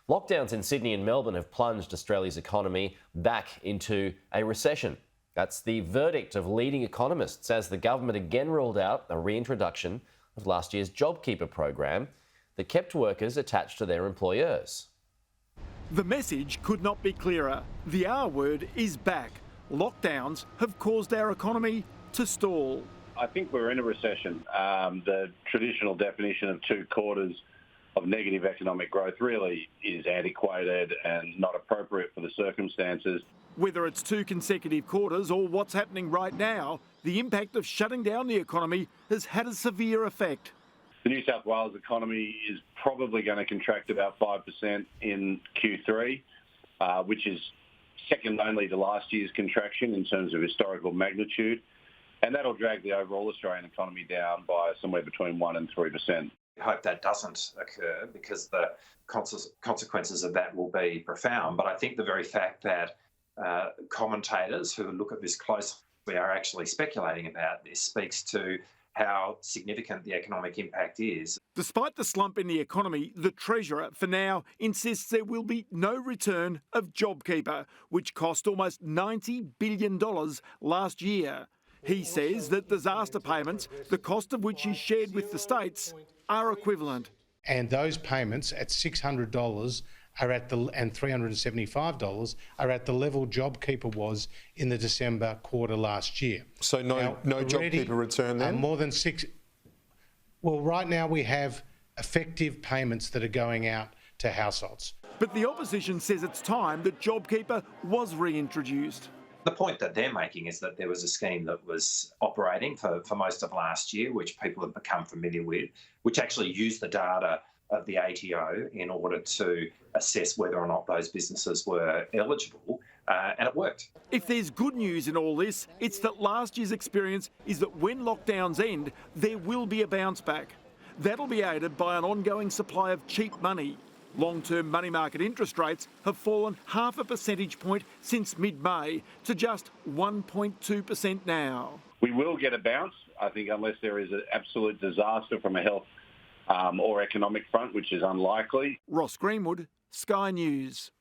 Lockdowns in Sydney and Melbourne have plunged Australia's economy back into a recession. That's the verdict of leading economists as the government again ruled out a reintroduction of last year's JobKeeper program that kept workers attached to their employers. The message could not be clearer. The R word is back. Lockdowns have caused our economy to stall. I think we're in a recession. The traditional definition of 2 quarters of negative economic growth really is antiquated and not appropriate for the circumstances. Whether it's 2 consecutive quarters or what's happening right now, the impact of shutting down the economy has had a severe effect. The New South Wales economy is probably going to contract about 5% in Q3, which is second only to last year's contraction in terms of historical magnitude. And that'll drag the overall Australian economy down by somewhere between 1% and 3%. I hope that doesn't occur because the consequences of that will be profound. But I think the very fact that commentators who look at this closely are actually speculating about this speaks to how significant the economic impact is. Despite the slump in the economy, the Treasurer, for now, insists there will be no return of JobKeeper, which cost almost $90 billion last year. He says that disaster payments, the cost of which is shared with the states, are equivalent. And those payments at $600 are at and $375 are at the level JobKeeper was in the December quarter last year. So no JobKeeper return then? More than 6. Well, right now we have effective payments that are going out to households. But the opposition says it's time that JobKeeper was reintroduced. The point that they're making is that there was a scheme that was operating for most of last year, which people have become familiar with, which actually used the data of the ATO in order to assess whether or not those businesses were eligible, and it worked. If there's good news in all this, it's that last year's experience is that when lockdowns end, there will be a bounce back. That'll be aided by an ongoing supply of cheap money. Long-term money market interest rates have fallen 0.5 percentage point since mid-May to just 1.2% now. We will get a bounce, I think, unless there is an absolute disaster from a health or economic front, which is unlikely. Ross Greenwood, Sky News.